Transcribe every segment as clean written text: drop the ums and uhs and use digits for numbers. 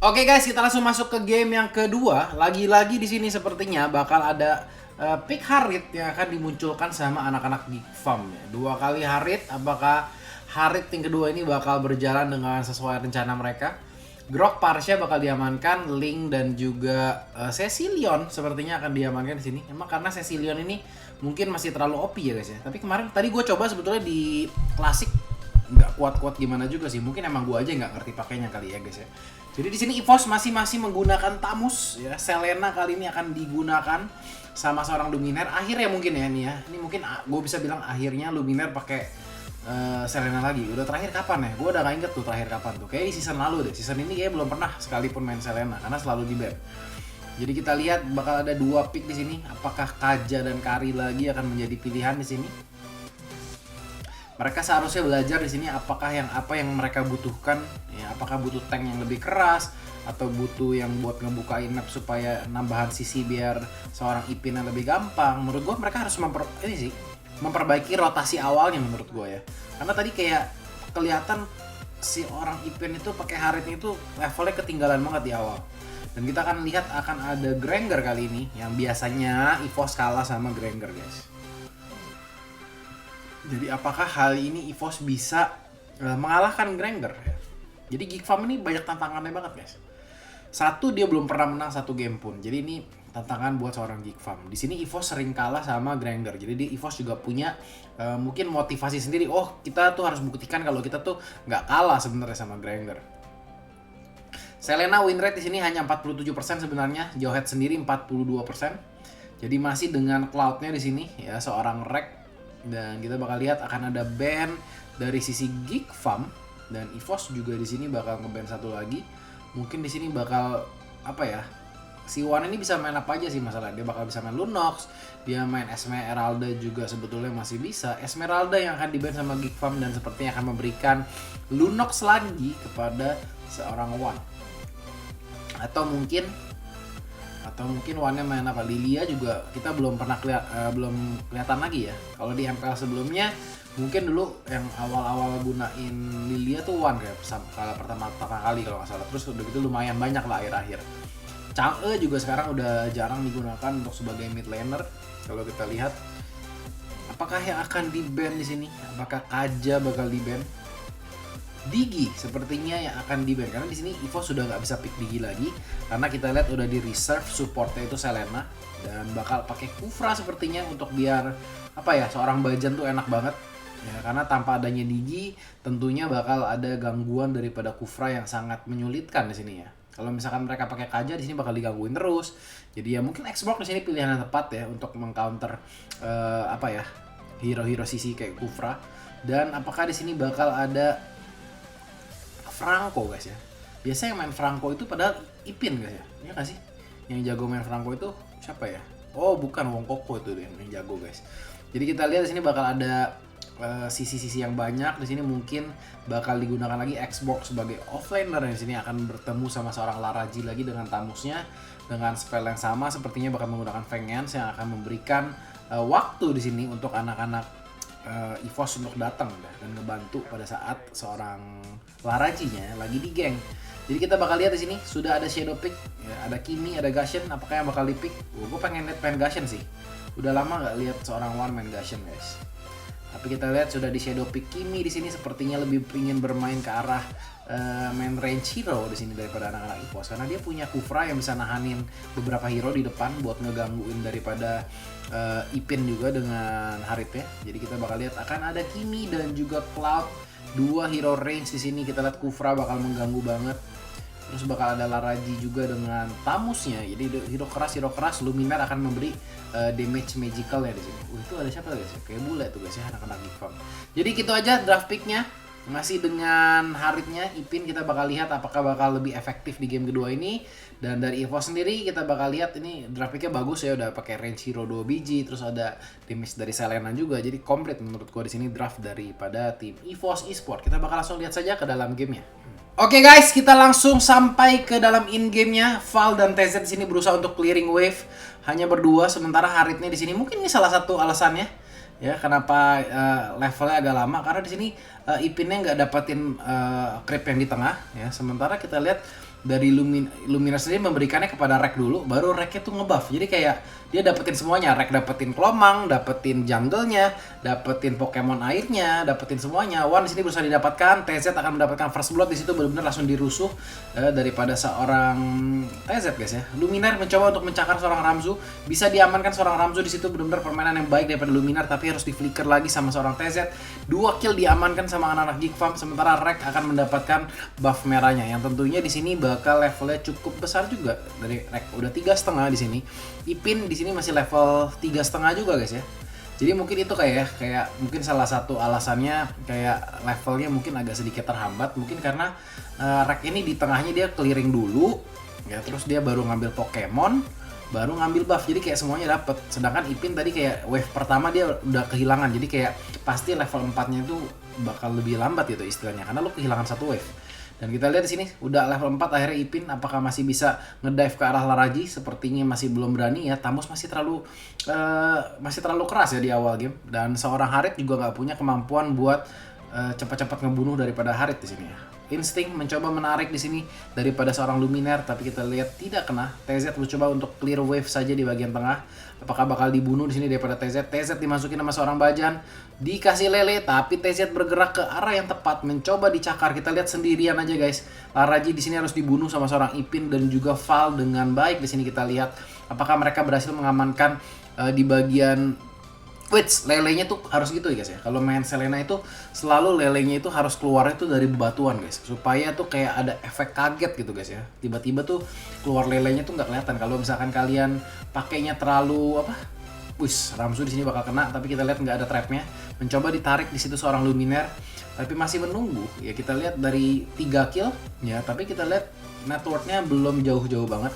Oke guys, kita langsung masuk ke game yang kedua. Lagi-lagi di sini sepertinya bakal ada pick Harit yang akan dimunculkan sama anak-anak Geek Farm. Dua kali Harit, apakah Harit yang kedua ini bakal berjalan dengan sesuai rencana mereka? Grok Parsha bakal diamankan, Link dan juga Cecilion sepertinya akan diamankan di sini. Emang karena Cecilion ini mungkin masih terlalu OP ya guys ya. Tapi kemarin tadi gue coba sebetulnya di klasik nggak kuat-kuat gimana juga sih. Mungkin emang gue aja nggak ngerti pakainya kali ya guys ya. Jadi di sini EVOS masih menggunakan Tamus ya. Selena kali ini akan digunakan sama seorang Luminaire. Akhirnya mungkin ya nih ya. Ini mungkin gue bisa bilang akhirnya Luminaire pakai Selena lagi. Udah terakhir kapan ya? Gue udah gak inget tuh terakhir kapan tuh. Kayak di season lalu deh. Season ini kayak belum pernah sekalipun main Selena karena selalu di ban. Jadi kita lihat bakal ada dua pick di sini. Apakah Kaja dan Kari lagi akan menjadi pilihan di sini? Mereka seharusnya belajar di sini apa yang mereka butuhkan ya, apakah butuh tank yang lebih keras atau butuh yang buat ngebukain map supaya nambahan sisi biar seorang Ipin yang lebih gampang. Menurut gue mereka harus memperbaiki rotasi awalnya menurut gue ya. Karena tadi kayak kelihatan si orang Ipin itu pakai Harit itu levelnya ketinggalan banget di awal. Dan kita akan lihat akan ada Granger kali ini yang biasanya EVOS kalah sama Granger guys. Jadi apakah hal ini EVOS bisa mengalahkan Granger ya? Jadi Geek Farm ini banyak tantangannya banget guys. Satu, dia belum pernah menang satu game pun. Jadi ini tantangan buat seorang Geek Farm. Di sini EVOS sering kalah sama Granger. Jadi di EVOS juga punya mungkin motivasi sendiri. Oh, kita tuh harus buktikan kalau kita tuh nggak kalah sebenarnya sama Granger. Selena win rate di sini hanya 47% sebenarnya. Jawhead sendiri 42%. Jadi masih dengan cloud-nya di sini ya seorang Rek. Dan kita bakal lihat akan ada ban dari sisi Geek Farm dan EVOS juga di sini bakal ngeban satu lagi. Mungkin di sini bakal apa ya? Si Wan ini bisa main apa aja sih masalah. Dia bakal bisa main Lunox, dia main Esmeralda juga sebetulnya masih bisa. Esmeralda yang akan di-ban sama Geek Farm dan sepertinya akan memberikan Lunox lagi kepada seorang Wan. Atau mungkin Wan-nya main apa? Lilia juga kita belum pernah belum kelihatan lagi ya. Kalau di MPL sebelumnya mungkin dulu yang awal-awal gunain Lilia tuh Wan kayak pertama kali kalau nggak salah. Terus udah gitu lumayan banyak lah akhir-akhir. Chang'e juga sekarang udah jarang digunakan untuk sebagai mid laner. Kalau kita lihat apakah yang akan di-ban di sini? Apakah Kaja bakal di-ban? Digi sepertinya yang akan di-ban karena di sini EVOS sudah nggak bisa pick Digi lagi karena kita lihat udah di reserve supportnya itu Selena dan bakal pakai Kufra sepertinya untuk biar apa ya seorang Bajan tuh enak banget ya karena tanpa adanya Digi tentunya bakal ada gangguan daripada Kufra yang sangat menyulitkan di sini ya. Kalau misalkan mereka pakai Kaja di sini bakal digangguin terus. Jadi ya mungkin Xbox di sini pilihan yang tepat ya untuk mengcounter hero-hero sisi kayak Kufra. Dan apakah di sini bakal ada Franco guys ya. Biasanya yang main Franco itu padahal Ipin guys ya. Iya nggak sih? Yang jago main Franco itu siapa ya? Oh bukan, Wong Koko itu yang jago guys. Jadi kita lihat di sini bakal ada sisi-sisi yang banyak. Di sini mungkin bakal digunakan lagi Xbox sebagai offlaner. Di sini akan bertemu sama seorang Laraji lagi dengan Tamusnya dengan spell yang sama. Sepertinya bakal menggunakan Feng Yang yang akan memberikan waktu di sini untuk anak-anak EVOS untuk datang dan ngebantu pada saat seorang Larajinya lagi di geng. Jadi kita bakal lihat di sini sudah ada shadow pick, ya, ada Kimi, ada Gashen. Apakah yang bakal di pick? Gue pengen lihat main Gashen sih. Udah lama nggak lihat seorang Wan main Gashen guys. Tapi kita lihat sudah di shadow pick Kimi di sini sepertinya lebih ingin bermain ke arah main range hero di sini daripada anak-anak EVOS karena dia punya Kufra yang bisa nahanin beberapa hero di depan buat ngegangguin daripada Ipin juga dengan Harit ya. Jadi kita bakal lihat akan ada Kimi dan juga Cloud, dua hero range di sini. Kita lihat Kufra bakal mengganggu banget. Terus bakal ada Laraji juga dengan Tamusnya. Jadi hero keras Luminaire akan memberi damage magical ya di sini. Itu ada siapa guys? Kayak bule tuh guys ya anak-anak Geek Farm. Jadi gitu aja draft picknya. Masih dengan Haritnya Ipin kita bakal lihat apakah bakal lebih efektif di game kedua ini. Dan dari EVOS sendiri kita bakal lihat ini draft picknya bagus ya, udah pakai range hero 2 biji, terus ada damage dari Selena juga. Jadi komplit menurut gua di sini draft daripada tim EVOS Esport. Kita bakal langsung lihat saja ke dalam gamenya. Oke guys, kita langsung sampai ke dalam in gamenya. Val dan TZ di sini berusaha untuk clearing wave hanya berdua, sementara Haritnya di sini mungkin ini salah satu alasannya. Ya kenapa levelnya agak lama karena di sini Ipinnya nggak dapetin creep yang di tengah ya. Sementara kita lihat dari Luminar sendiri memberikannya kepada Rek dulu, baru Reknya tuh ngebuff. Jadi kayak dia dapetin semuanya, Rek dapetin Klomang, dapetin jungle-nya, dapetin Pokemon airnya, dapetin semuanya. One di sini berusaha didapatkan, TZ akan mendapatkan First Blood di situ, benar-benar langsung dirusuh daripada seorang TZ guys ya. Luminar mencoba untuk mencakar seorang Ramzu, bisa diamankan seorang Ramzu di situ, benar-benar permainan yang baik daripada Luminar, tapi harus di flicker lagi sama seorang TZ. 2 kill diamankan sama anak-anak Geek Farm, sementara Rek akan mendapatkan buff merahnya yang tentunya di sini bakal levelnya cukup besar juga. Dari Rek udah 3,5 di sini. Ipin di sini masih level 3,5 juga guys ya. Jadi mungkin itu kayak mungkin salah satu alasannya kayak levelnya mungkin agak sedikit terhambat, mungkin karena Rek ini di tengahnya dia clearing dulu ya, terus dia baru ngambil Pokemon, baru ngambil buff, jadi kayak semuanya dapet. Sedangkan Ipin tadi kayak wave pertama dia udah kehilangan, jadi kayak pasti level 4-nya itu bakal lebih lambat gitu istilahnya, karena lo kehilangan satu wave. Dan kita lihat di sini udah level 4 akhirnya Ipin, apakah masih bisa ngedive ke arah Laraji? Sepertinya masih belum berani ya. Thamus masih terlalu keras ya di awal game, dan seorang Harit juga nggak punya kemampuan buat cepat-cepat ngebunuh daripada Harit di sini ya. Insting mencoba menarik di sini daripada seorang Luminar, tapi kita lihat tidak kena. TZ mencoba untuk clear wave saja di bagian tengah. Apakah bakal dibunuh di sini daripada TZ? TZ dimasukin sama seorang Bajan, dikasih lele, tapi TZ bergerak ke arah yang tepat, mencoba dicakar. Kita lihat sendirian aja guys. Laraji di sini harus dibunuh sama seorang Ipin dan juga Val dengan baik. Di sini kita lihat apakah mereka berhasil mengamankan di bagian. Wait, lelenya tuh harus gitu ya guys ya. Kalau main Selena itu selalu lelenya itu harus keluarnya tuh dari bebatuan guys, supaya tuh kayak ada efek kaget gitu guys ya. Tiba-tiba tuh keluar lelenya tuh nggak kelihatan. Kalau misalkan kalian pakainya terlalu Ramzu di sini bakal kena, tapi kita lihat nggak ada trapnya. Mencoba ditarik di situ seorang Luminar, tapi masih menunggu. Ya kita lihat dari 3 kill ya, tapi kita lihat networknya belum jauh-jauh banget.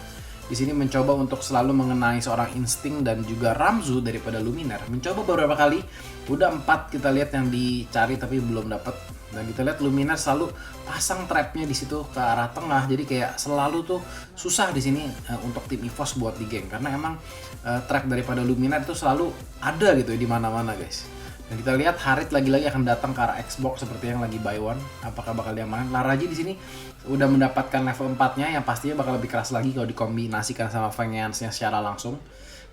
Di sini mencoba untuk selalu mengenai seorang Insting dan juga Ramzu daripada Luminar. Mencoba beberapa kali, udah 4 kita lihat yang dicari tapi belum dapat. Dan kita lihat Luminar selalu pasang trapnya di situ ke arah tengah. Jadi kayak selalu tuh susah di sini untuk tim EVOS buat di game, karena emang trap daripada Luminar itu selalu ada gitu ya di mana-mana guys. Dan kita lihat Harit lagi-lagi akan datang ke arah Xbox seperti yang lagi buy one. Apakah bakal diamankan? Laraji di sini udah mendapatkan level 4-nya yang pastinya bakal lebih keras lagi kalau dikombinasikan sama Vengeance-nya secara langsung.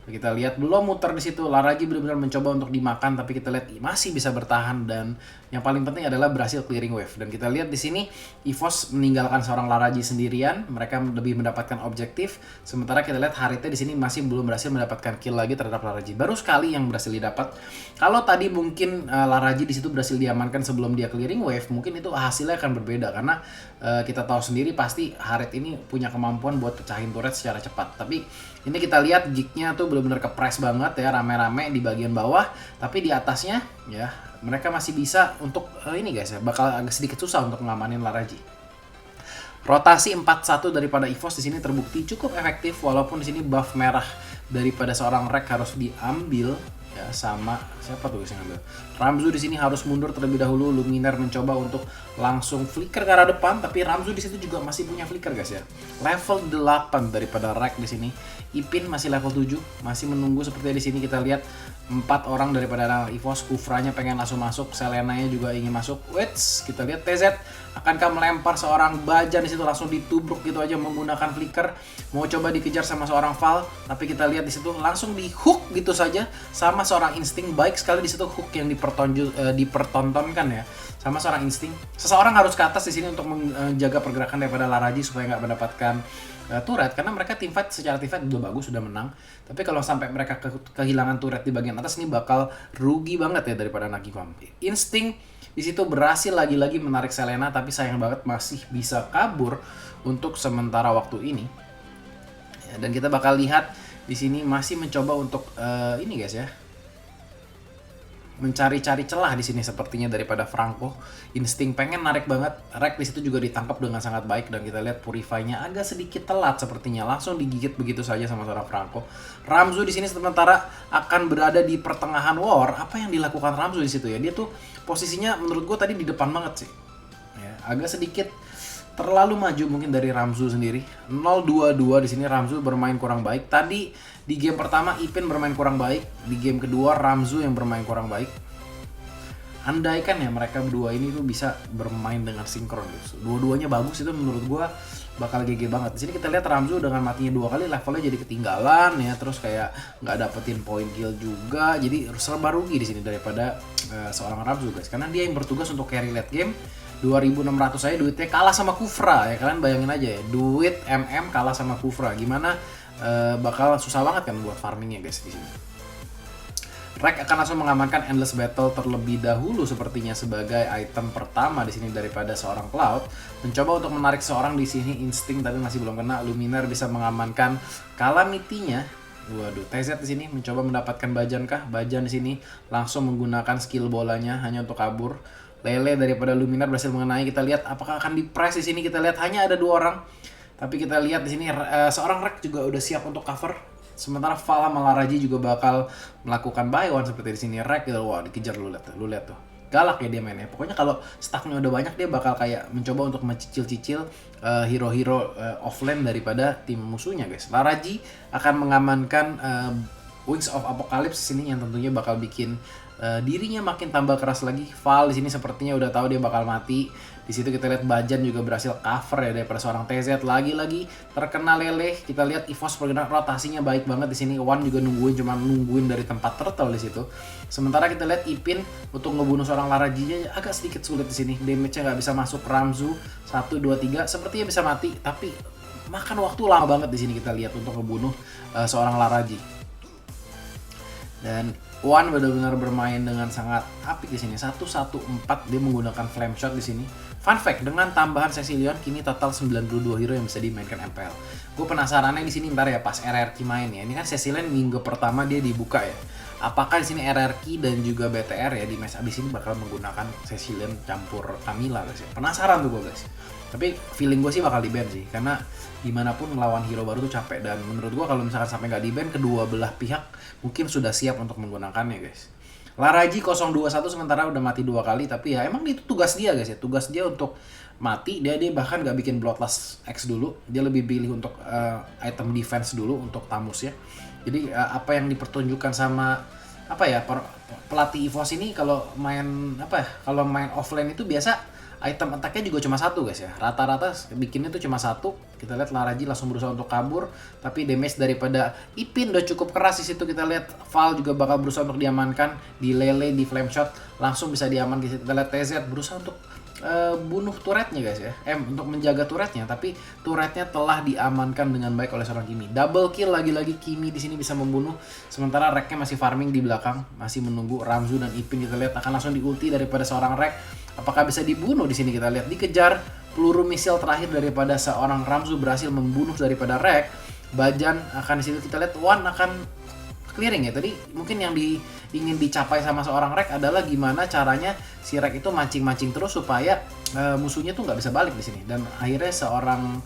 Kita lihat belum muter di situ. Laraji benar-benar mencoba untuk dimakan, tapi kita lihat masih bisa bertahan, dan yang paling penting adalah berhasil clearing wave. Dan kita lihat di sini EVOS meninggalkan seorang Laraji sendirian. Mereka lebih mendapatkan objektif, sementara kita lihat Haritnya di sini masih belum berhasil mendapatkan kill lagi terhadap Laraji. Baru sekali yang berhasil didapat. Kalau tadi mungkin Laraji di situ berhasil diamankan sebelum dia clearing wave, mungkin itu hasilnya akan berbeda, karena kita tahu sendiri pasti Harit ini punya kemampuan buat pecahin turret secara cepat. Tapi ini kita lihat Geek-nya tuh benar-benar kepres banget ya, rame-rame di bagian bawah, tapi di atasnya ya mereka masih bisa untuk ini guys ya, bakal agak sedikit susah untuk ngamanin Laraji. Rotasi 4-1 daripada EVOS di sini terbukti cukup efektif, walaupun di sini buff merah daripada seorang Rek harus diambil ya, sama siapa tuh yang ngambil? Ramzu di sini harus mundur terlebih dahulu. Luminar mencoba untuk langsung flicker ke arah depan, tapi Ramzu di situ juga masih punya flicker guys ya. Level 8 daripada Rek di sini. Ipin masih level 7, masih menunggu. Seperti di sini kita lihat 4 orang daripada anak EVOS. Kufranya pengen langsung masuk, Selenanya juga ingin masuk. Wets, kita lihat TZ akankah melempar seorang Bajan di situ, langsung ditubruk gitu aja menggunakan flicker. Mau coba dikejar sama seorang Val, tapi kita lihat di situ langsung di hook gitu saja sama seorang Insting. Baik sekali di situ hook yang dipertontonkan ya sama seorang Insting. Seseorang harus ke atas di sini untuk menjaga pergerakan daripada Laraji supaya nggak mendapatkan turret, karena mereka team fight secara team fight udah bagus, sudah menang. Tapi kalau sampai mereka kehilangan turret di bagian atas, ini bakal rugi banget ya daripada Nagifam. Insting di situ berhasil lagi-lagi menarik Selena, tapi sayang banget masih bisa kabur untuk sementara waktu ini. Ya, dan kita bakal lihat di sini masih mencoba untuk ini guys ya, mencari-cari celah di sini sepertinya daripada Franco. Insting pengen narik banget. Rek di situ juga ditangkap dengan sangat baik, dan kita lihat Purify-nya agak sedikit telat sepertinya, langsung digigit begitu saja sama seorang Franco. Ramzu di sini sementara akan berada di pertengahan war. Apa yang dilakukan Ramzu di situ ya? Dia tuh posisinya menurut gue tadi di depan banget sih. Ya, agak sedikit terlalu maju mungkin dari Ramzu sendiri. 0-2-2 di sini Ramzu bermain kurang baik. Tadi di game pertama Ipin bermain kurang baik, di game kedua Ramzu yang bermain kurang baik. andaikan ya mereka berdua ini tuh bisa bermain dengan sinkron gitu. Dua-duanya bagus, itu menurut gua bakal GG banget. Di sini kita lihat Ramzu dengan matinya 2 kali levelnya jadi ketinggalan ya, terus kayak nggak dapetin poin kill juga, jadi serba rugi di sini daripada seorang Ramzu guys, karena dia yang bertugas untuk carry late game. 2.600 aja duitnya kalah sama Kufra ya, kalian bayangin aja ya, duit kalah sama Kufra, gimana bakal susah banget kan buat farmingnya guys di sini. Rek akan langsung mengamankan Endless Battle terlebih dahulu sepertinya sebagai item pertama di sini daripada seorang Cloud. Mencoba untuk menarik seorang di sini, insting tapi masih belum kena. Luminar bisa mengamankan Calamity-nya. Waduh, TZ di sini mencoba mendapatkan Bajan kah? Bajan di sini langsung menggunakan skill bolanya hanya untuk kabur. Lele daripada Luminar berhasil mengenai. Kita lihat apakah akan di-press di sini. Kita lihat hanya ada 2 orang. Tapi kita lihat di sini seorang Rek juga udah siap untuk cover. Sementara Val sama Laraji juga bakal melakukan buy one seperti di sini. Rek gitu, wah dikejar, lu lihat tuh. Galak ya dia mainnya. Pokoknya kalau stacknya udah banyak dia bakal kayak mencoba untuk mencicil-cicil hero-hero offlane daripada tim musuhnya guys. Laraji akan mengamankan Wings of Apocalypse sini yang tentunya bakal bikin dirinya makin tambah keras lagi. Val di sini sepertinya udah tahu dia bakal mati. Di situ kita lihat Bajan juga berhasil cover ya daripada seorang TZ. Lagi-lagi terkena Lele. Kita lihat EVOS pergerakan rotasinya baik banget di sini. Wan juga nungguin dari tempat turtle di situ. Sementara kita lihat Ipin untuk ngebunuh seorang Larajinya agak sedikit sulit di sini. Damage-nya nggak bisa masuk. Ramzu 1 2 3 sepertinya bisa mati, tapi makan waktu lama banget di sini kita lihat untuk ngebunuh seorang Laraji. Dan Wan benar-benar bermain dengan sangat apik di sini. 114 dia menggunakan flame shot di sini. Fun fact, dengan tambahan Cecilion kini total 92 hero yang bisa dimainkan MPL. Gue penasarannya di sini ntar ya pas RRQ main ya. Ini kan Cecilion minggu pertama dia dibuka ya. Apakah di sini RRQ dan juga BTR ya di match abis ini bakal menggunakan Cecilion campur Camilla guys ya. Penasaran tuh gue guys. Tapi feeling gue sih bakal di-ban sih, karena gimana pun melawan hero baru tuh capek, dan menurut gue kalau misalkan sampai nggak di-ban, kedua belah pihak mungkin sudah siap untuk menggunakannya guys. Laraji 021 sementara udah mati 2 kali, tapi ya emang itu tugas dia guys ya, tugas dia untuk mati. Dia bahkan nggak bikin Bloodlust X dulu, dia lebih pilih untuk item defense dulu untuk Tamus ya. Jadi apa yang dipertunjukkan sama pelatih EVOS ini kalau main kalau main offline itu biasa item attack-nya juga cuma 1 guys ya. Rata-rata bikinnya tuh cuma 1. Kita lihat Laraji langsung berusaha untuk kabur, tapi damage daripada Ipin udah cukup keras di situ. Kita lihat Val juga bakal berusaha untuk diamankan di Lele di flame shot, langsung bisa diaman. Kita lihat TZ berusaha untuk bunuh turretnya guys ya. Untuk menjaga turretnya, tapi turretnya telah diamankan dengan baik oleh seorang Kimi. Double kill lagi-lagi Kimi di sini bisa membunuh. Sementara Reknya masih farming di belakang, masih menunggu Ramzu dan Ipin. Kita lihat akan langsung diulti daripada seorang Rek. Apakah bisa dibunuh di sini? Kita lihat dikejar. Peluru misil terakhir daripada seorang Ramzu berhasil membunuh daripada Rek. Bajan akan di situ kita lihat Wan akan clearing ya. Tadi mungkin yang ingin dicapai sama seorang Rek adalah gimana caranya si Rek itu mancing-mancing terus supaya musuhnya tuh nggak bisa balik di sini. Dan akhirnya seorang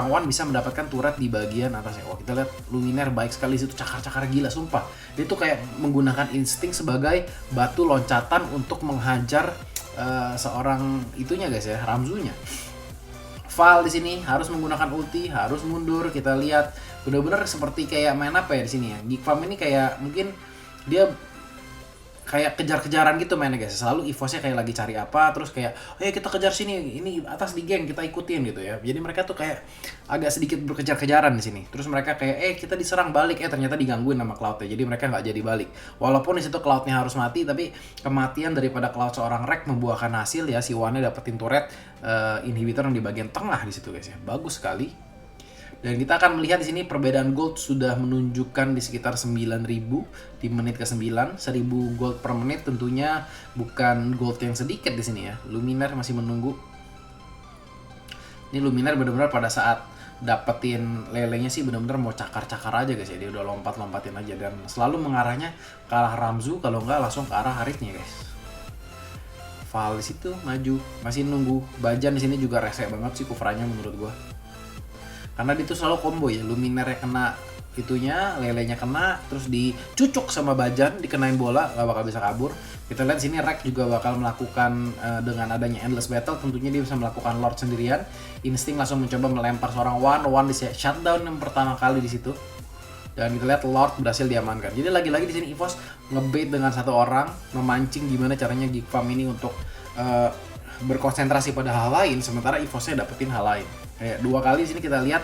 Wan bisa mendapatkan turret di bagian atasnya. Wah, kita lihat Luminar baik sekali situ, cakar-cakar gila sumpah. Dia tuh kayak menggunakan insting sebagai batu loncatan untuk menghajar seorang itunya guys ya, Ramzunya. Val di sini harus menggunakan ulti, harus mundur. Kita lihat benar-benar seperti kayak main apa ya di sini ya. Geek Farm ini kayak mungkin dia kayak kejar-kejaran gitu mainnya guys. Selalu EVOS-nya kayak lagi cari apa, terus kayak, "Ayo kita kejar sini, ini atas di geng, kita ikutin" gitu ya. Jadi mereka tuh kayak agak sedikit berkejar-kejaran di sini. Terus mereka kayak, kita diserang balik, ternyata digangguin sama Cloud-nya. Jadi mereka nggak jadi balik. Walaupun di situ Cloud-nya harus mati, tapi kematian daripada Cloud seorang Rek membuahkan hasil ya. Si Wan-nya dapetin turret inhibitor yang di bagian tengah di situ guys ya. Bagus sekali. Dan kita akan melihat di sini perbedaan gold sudah menunjukkan di sekitar 9.000 di menit ke-9. 1.000 gold per menit tentunya bukan gold yang sedikit di sini ya. Luminar masih menunggu. Ini Luminar benar-benar pada saat dapetin lelenya sih benar-benar mau cakar-cakar aja guys ya. Dia udah lompat-lompatin aja dan selalu mengarahnya ke arah Ramzu, kalau nggak langsung ke arah Harithnya guys. Val di situ maju, masih nunggu. Bajan di sini juga rese banget sih Kufranya menurut gua. Karena dia tuh selalu combo ya, Luminarnya kena itunya, Lelenya kena, terus dicucuk sama Bajan, dikenain bola, gak bakal bisa kabur. Kita lihat sini Rek juga bakal melakukan dengan adanya Endless Battle, tentunya dia bisa melakukan Lord sendirian. Insting langsung mencoba melempar seorang Wan di shutdown yang pertama kali di situ. dan kita lihat Lord berhasil diamankan. Jadi lagi-lagi di sini EVOS ngebait dengan satu orang, memancing gimana caranya Geek Farm ini untuk berkonsentrasi pada hal lain, sementara EVOS-nya dapetin hal lain. Kayak 2 kali di sini kita lihat,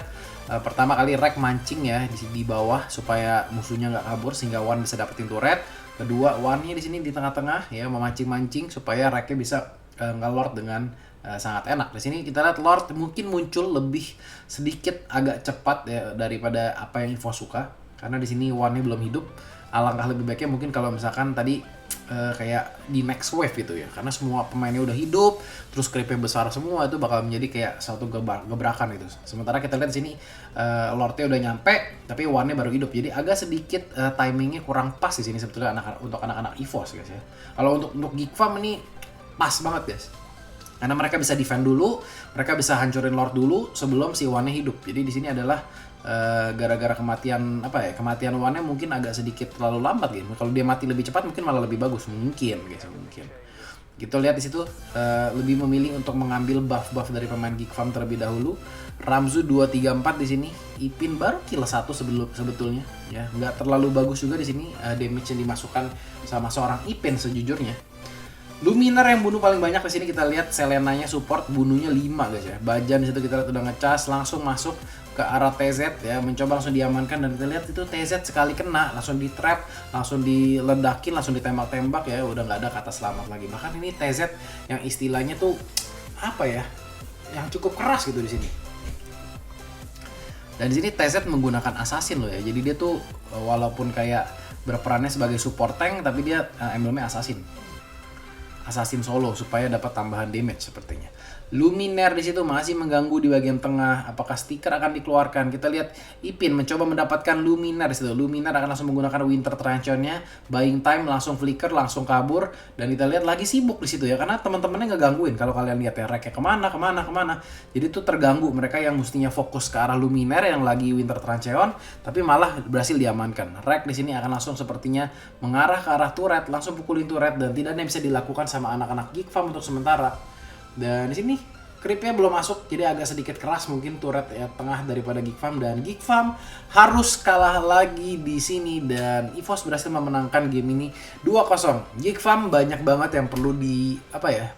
pertama kali Rek mancing ya di bawah supaya musuhnya nggak kabur sehingga Wan bisa dapetin turret. Kedua, Wan-nya di sini di tengah-tengah ya memancing-mancing supaya Reknya bisa nge-lord dengan sangat enak. Di sini kita lihat Lord mungkin muncul lebih sedikit agak cepat ya daripada apa yang EVOS suka, karena di sini Wan-nya belum hidup. Alangkah lebih baiknya mungkin kalau misalkan tadi kayak di next wave gitu ya, karena semua pemainnya udah hidup, terus creepnya besar semua, itu bakal menjadi kayak suatu gebrakan gitu. Sementara kita lihat di sini Lordnya udah nyampe, tapi Wan-nya baru hidup, jadi agak sedikit timingnya kurang pas di sini sebetulnya untuk anak-anak EVOS guys ya. Kalau untuk Geek Farm ini pas banget guys. Karena mereka bisa defend dulu, mereka bisa hancurin Lord dulu sebelum si Wan-nya hidup. Jadi di sini adalah gara-gara kematian kematian Wan-nya mungkin agak sedikit terlalu lambat gitu. Kalau dia mati lebih cepat mungkin malah lebih bagus, mungkin guys, mungkin. Gitu lihat di situ lebih memilih untuk mengambil buff-buff dari pemain Geek Farm terlebih dahulu. Ramzu 234 di sini, Ipin baru kill 1 sebetulnya ya. Nggak terlalu bagus juga di sini damage yang dimasukkan sama seorang Ipin sejujurnya. Luminar yang bunuh paling banyak di sini kita lihat, Selenanya support bunuhnya 5 guys ya. Bajan di situ kita lihat udah ngecas, langsung masuk ke arah TZ ya, mencoba langsung diamankan, dan kita lihat itu TZ sekali kena langsung di trap, langsung diledakin, langsung ditembak-tembak ya, udah nggak ada kata selamat lagi. Bahkan ini TZ yang istilahnya tuh apa ya, yang cukup keras gitu di sini. Dan di sini TZ menggunakan assassin loh ya, jadi dia tuh walaupun kayak berperannya sebagai support tank, tapi dia emblemnya assassin solo supaya dapat tambahan damage sepertinya. Luminaire di situ masih mengganggu di bagian tengah. Apakah stiker akan dikeluarkan? Kita lihat Ipin mencoba mendapatkan Luminaire di situ. Luminaire akan langsung menggunakan Winter Truncheon-nya, buying time, langsung flicker, langsung kabur, dan kita lihat lagi sibuk di situ ya, karena teman-temannya ngegangguin. Kalau kalian lihat ya, Reknya kemana. Jadi tuh terganggu, mereka yang mestinya fokus ke arah Luminaire yang lagi Winter Truncheon, tapi malah berhasil diamankan. Rek di sini akan langsung sepertinya mengarah ke arah turret, langsung pukulin turret, dan tidak ada yang bisa dilakukan sama anak-anak Geek Farm untuk sementara. Dan di sini creepnya belum masuk, jadi agak sedikit keras mungkin turret ya tengah daripada Geek Farm, dan Geek Farm harus kalah lagi di sini, dan EVOS berhasil memenangkan game ini 2-0. Geek Farm banyak banget yang perlu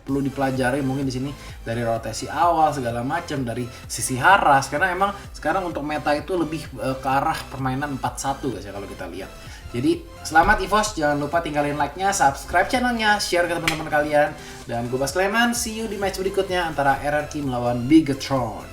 perlu dipelajari mungkin di sini, dari rotasi awal segala macam, dari sisi Haras, karena emang sekarang untuk meta itu lebih ke arah permainan 4-1 guys ya kalau kita lihat. Jadi selamat EVOS, jangan lupa tinggalin like-nya, subscribe channelnya, share ke teman-teman kalian. Dan gue Bas Kleman, see you di match berikutnya antara RRQ melawan Bigetron.